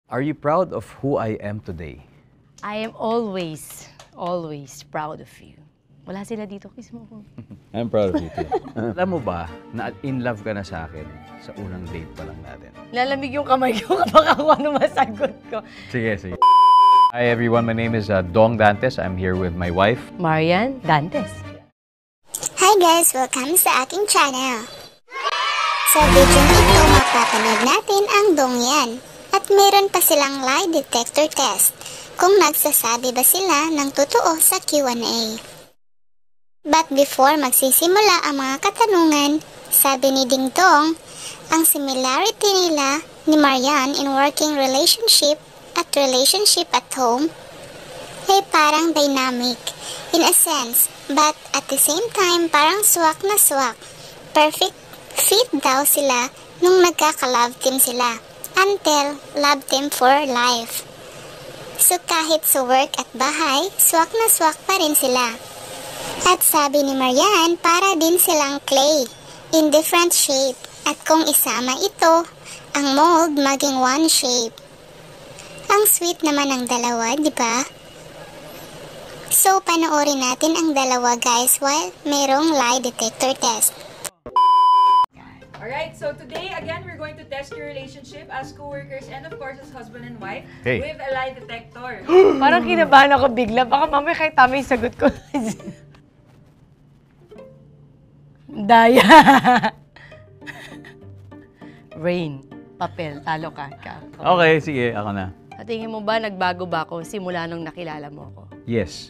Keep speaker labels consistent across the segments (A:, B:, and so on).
A: Are you proud of who I am today?
B: I am always proud of you. Wala sila dito, kiss mo ko.
A: I'm proud of you too. Alam mo ba na in love ka na sa akin sa unang date pa lang natin?
B: Lalamig yung kamay ko kapag ako ano masagot ko.
A: Sige. Hi everyone, my name is Dong Dantes. I'm here with my wife.
B: Marian Dantes.
C: Hi guys! Welcome sa aking channel. Sa video ito, mapapanood natin ang dongyan. At meron pa silang lie detector test kung nagsasabi ba sila ng totoo sa Q&A. But before magsisimula ang mga katanungan, sabi ni Ding Dong, ang similarity nila ni Marian in working relationship at home ay parang dynamic in a sense, but at the same time parang swak na swak. Perfect fit daw sila nung nagkaka-love team sila until love team for life. So kahit sa work at bahay, swak na swak pa rin sila. At sabi ni Marian, para din silang clay in different shape at kung isama ito, ang mold maging one shape. Ang sweet naman ng dalawa, di ba? So, panoorin natin ang dalawa guys while merong lie detector test.
D: Alright, so today, again, we're going to test your relationship as co-workers and of course as husband and wife with a lie detector.
B: Parang kinabahan ako bigla. Baka mamaya kahit tama yung sagot ko. Daya. Rain. Papel. Talo ka.
A: Okay, sige, ako na.
B: At tingin mo ba, nagbago ba ako simula nung nakilala mo ako?
A: Yes.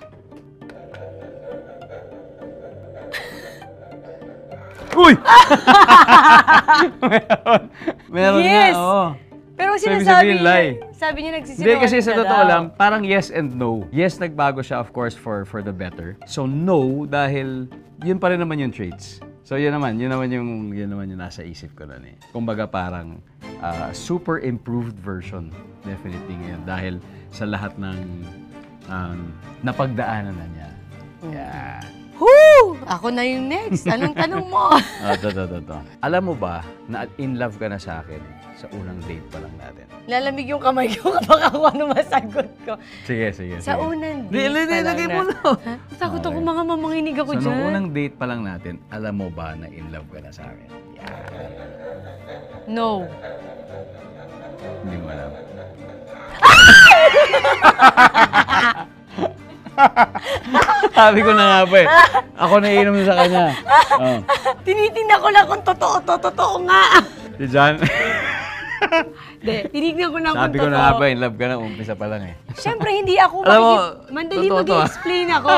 A: Uy! meron
B: Yes!
A: nga, oo.
B: Pero
A: So, ibig
B: sinasabi
A: sabihin, lie.
B: sabi niya nagsisinungaling
A: Hindi, kasi sa
B: ka
A: totoo
B: daw.
A: lang, parang yes and no. Yes, nagbago siya, of course, for the better. So, no, dahil yun pa rin naman yung traits. So, yun naman yung nasa isip ko na eh. Kumbaga parang super improved version, definitely ngayon. Dahil sa lahat ng napagdaanan na niya. Yeah.
B: Whoo! Ako na yung next. Anong tanong mo?
A: To. Alam mo ba na in love ka na sa akin sa unang date pa lang natin?
B: Lalamig yung kamay ko kapag ako ano masagot ko.
A: Sige.
B: Sa unang date
A: Lagay mo na.
B: Takot ako mga mamanginig ako
A: So,
B: dyan.
A: nung unang date pa lang natin, alam mo ba na in love ka na sa akin? Yeah.
B: No.
A: Hindi mo alam. Sabi ko na nga ba eh. Ako naiinom sa kanya. Oh.
B: Tinitingnan ko lang kung totoo nga.
A: Si John.
B: Hindi, tinignan ko lang kung
A: Sabi
B: totoo.
A: ko na nga ba, in love ka na, umpisa pa lang eh.
B: Siyempre, hindi ako
A: Alam mo,
B: mandali
A: totoo to, ah.
B: mag-explain ako.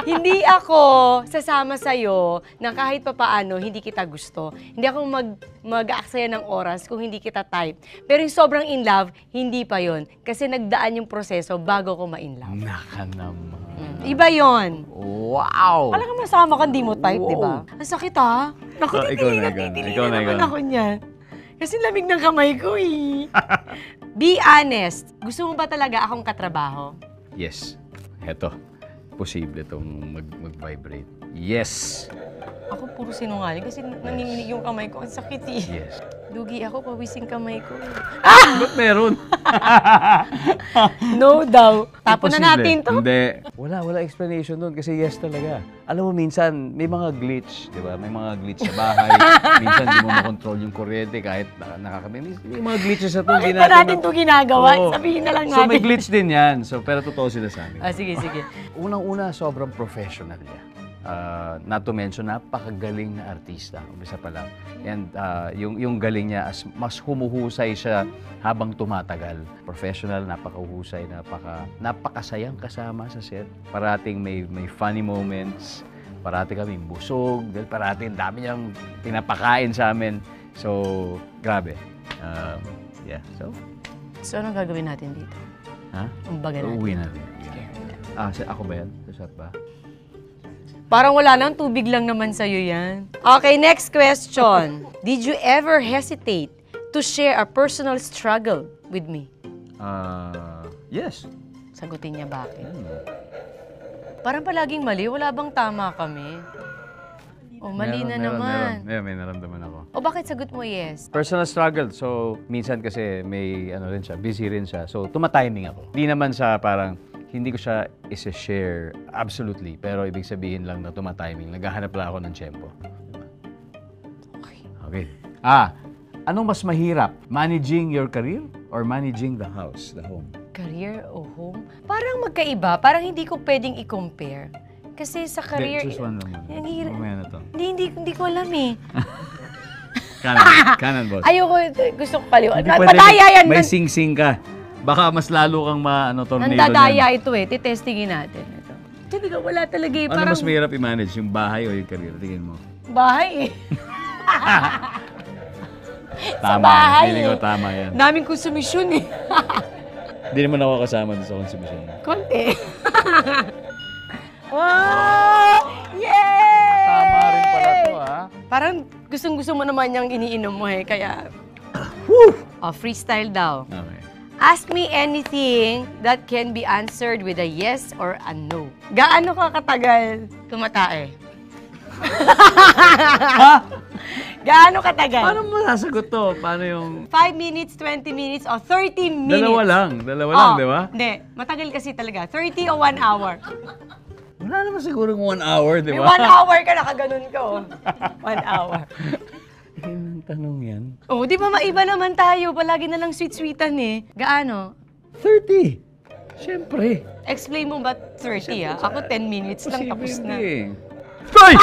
B: Hindi ako sasama sa'yo na kahit papaano, hindi kita gusto. Hindi ako mag-aaksaya ng oras kung hindi kita type. Pero yung sobrang in love, hindi pa yon. Kasi nagdaan yung proseso bago ko ma-in love.
A: Naka naman.
B: Iba yon.
A: Wow!
B: Alam ka masama ka, hindi mo type, di ba? Ang sakit ha? Naku,
A: Oh, ikaw na.
B: ikaw naman ako niyan. Kasi lamig ng kamay ko eh. Be honest. Gusto mo ba talaga akong katrabaho?
A: Yes. Heto. Posible itong mag-vibrate. Yes!
B: Ako puro sinungaling kasi nanginginig yung kamay ko. Ang sakit eh.
A: Yes.
B: Dugi ako, pawising kamay ko.
A: Ba't meron?
B: No daw. Tapon na natin to.
A: Hindi. Wala explanation doon kasi yes talaga. Alam mo, minsan may mga glitch, di ba? May mga glitch sa bahay. Minsan di mo makontrol yung kuryente kahit nakakami. May mga glitches na to.
B: Bakit pa natin to ginagawa?
A: Oo.
B: Sabihin na lang
A: So
B: natin.
A: may glitch din yan. So, pero totoo sila sa amin.
B: Sige.
A: Unang-una, sobrang professional niya. Not to mention, napakagaling na artista. Umpisa pa lang. And yung galing niya, mas humuhusay siya habang tumatagal. Professional, napakahusay, napakasayang kasama sa set. Parating may funny moments. Parating kami busog. Dahil parating dami niyang pinapakain sa amin. So, grabe. Yeah, so.
B: So, anong gagawin natin dito?
A: Ha?
B: Umbaga natin.
A: Uuwi natin. Ako ba yan? Sa shot ba?
B: Parang wala nang tubig lang naman sa'yo yan. Okay, next question. Did you ever hesitate to share a personal struggle with me?
A: Yes.
B: Sagutin niya bakit. Parang palaging mali. Wala bang tama kami? Oh, mali na naman.
A: May naramdaman ako.
B: O bakit sagot mo yes?
A: Personal struggle. So, minsan kasi may ano rin siya, busy rin siya. So, tumatiming ako. Hindi naman sa parang, hindi ko siya isa-share absolutely. Pero ibig sabihin lang na tumatiming. Naghahanap lang ako ng tiyempo. Okay. Anong mas mahirap? Managing your career or managing the house, the home?
B: Career o home? Parang magkaiba. Parang hindi ko pwedeng i-compare. Kasi sa career...
A: Choose one naman.
B: Ang hirap.
A: Mamaya na to.
B: Hindi ko alam eh.
A: Kanan, boss.
B: Ayoko, gusto ko paliwanag.
A: Hindi pwede,
B: Padaya yan.
A: may sing-sing ka. Baka mas lalo kang tornado
B: Nandadaya ito eh. Titestingin natin. Ito. Hindi ka wala talaga eh.
A: Ano mas mahirap i-manage? Yung bahay o yung career? Tingin mo.
B: Bahay eh.
A: Tama.
B: bahay
A: Feeling ko
B: eh.
A: tama yan.
B: Daming konsumisyon eh.
A: Hindi naman ako kasama doon sa consumption.
B: Konti. Oh! Yay!
A: Tama rin pala to, ha?
B: Parang gustong-gusto mo naman yung iniinom mo eh. Kaya... freestyle daw.
A: Okay.
B: Ask me anything that can be answered with a yes or a no. Gaano ka katagal tumatae? Gaano katagal?
A: Paano mo sasagot to? Paano yung...
B: 5 minutes, 20 minutes, o 30 minutes?
A: Dalawa lang, di ba?
B: Hindi. Matagal kasi talaga. 30 o 1 hour.
A: Wala naman siguro 1 hour, di
B: May
A: ba?
B: 1 hour ka, nakaganon ka, oh. 1 hour.
A: Ang tanong yan.
B: Oh, di ba maiba naman tayo? Palagi na lang sweet-sweetan eh. Gaano?
A: 30. Siyempre.
B: Explain mo ba 30 ah? Ako 10 minutes lang, tapos na.
A: Hoy!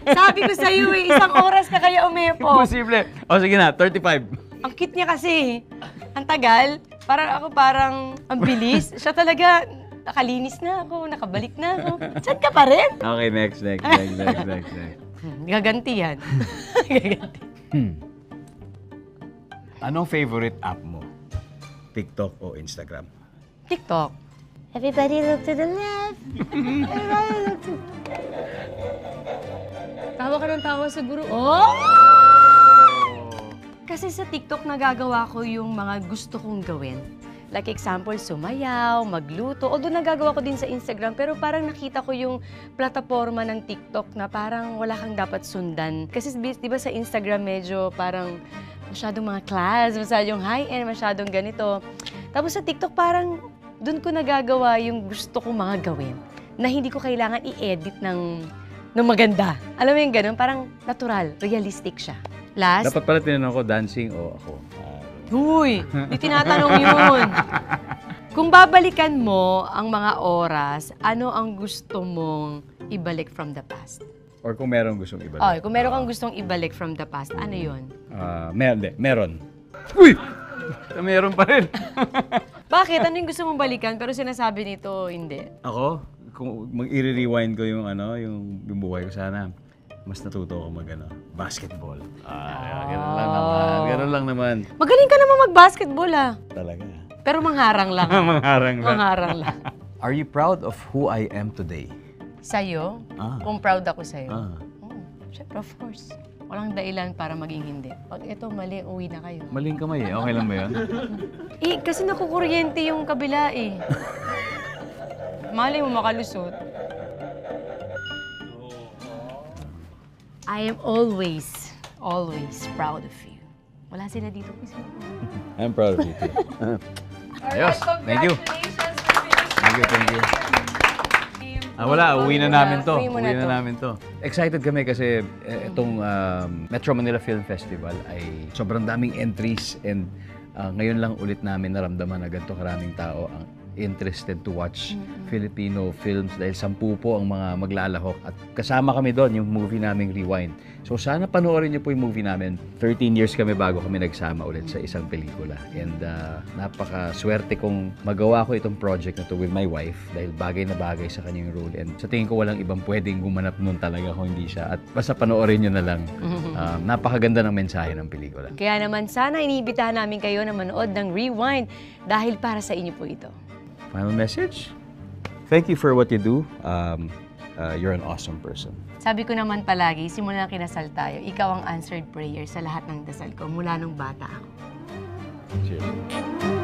B: Sabi ko sa'yo eh, 1 oras ka kaya umepo.
A: Imposible. O sige na, 35.
B: Ang cute niya kasi. Ang tagal. Parang ang bilis. Siya talaga, nakalinis na ako, nakabalik na ako. Saan ka pa rin?
A: Okay, next.
B: Gaganti yan. Gaganti.
A: Anong favorite app mo? TikTok o Instagram?
B: TikTok. Everybody look to the left. Everybody look to... Tawa ka ng tawa sa guru. Oh! Kasi sa TikTok nagagawa ko yung mga gusto kong gawin. Like example, sumayaw, magluto. Although nagagawa ko din sa Instagram, pero parang nakita ko yung plataforma ng TikTok na parang wala kang dapat sundan. Kasi di ba sa Instagram medyo parang masyadong mga class, masyadong high-end, masyadong ganito. Tapos sa TikTok parang doon ko nagagawa yung gusto kong mga gawin na hindi ko kailangan i-edit ng maganda. Alam mo yung ganun? Parang natural, realistic siya. Last?
A: Dapat pala tinanong ko, dancing o ako?
B: Huy! Di tinatanong yun. Kung babalikan mo ang mga oras, ano ang gusto mong ibalik from the past?
A: Or kung meron gustong ibalik?
B: Okay, kung meron kang gustong ibalik from the past, ano yun?
A: Meron. Uy! Meron pa rin.
B: Bakit? Ano yung gusto mong balikan pero sinasabi nito hindi?
A: Ako, kung i-rewind ko yung buhay ko sana, mas natuto ako basketball. Ganun lang naman.
B: Magaling ka naman mag-basketball ah.
A: Talaga.
B: Pero mangharang lang. Mangharang lang.
A: Are you proud of who I am today?
B: Sa'yo?
A: Ah.
B: Kung proud ako sa'yo?
A: Ah.
B: Siyempre, of course. Walang dahilan para maging hindi. Pag ito mali, uwi na kayo.
A: Maling kamay eh. Okay lang ba yun?
B: Kasi nakukuryente yung kabila eh. Mali mo makalusot. I am always proud of you. Wala sila dito.
A: I'm proud of you too. Ayos. Thank you.
D: Congratulations for
A: Thank you. Wala, uwi na namin to.
B: Uwi mo na to.
A: Excited kami kasi itong Metro Manila Film Festival ay sobrang daming entries and ngayon lang ulit namin naramdaman na ganito karaming tao ang interested to watch Filipino films dahil 10 po ang mga maglalahok at kasama kami doon yung movie naming Rewind. So sana panoorin niyo po yung movie namin. 13 years kami bago kami nagsama ulit sa isang pelikula. And napaka-swerte kong magawa ko itong project na to with my wife dahil bagay na bagay sa kanyang role. And sa tingin ko walang ibang pwedeng gumanap nun talaga kung hindi siya. At basta panoorin niyo na lang. Napakaganda ng mensahe ng pelikula.
B: Kaya naman sana iniibitahan namin kayo na manood ng Rewind dahil para sa inyo po ito.
A: Final message? Thank you for what you do. You're an awesome person.
B: Sabi ko naman palagi, simula ng kinasal tayo, ikaw ang answered prayer sa lahat ng dasal ko mula nung bata ako.
A: Cheers.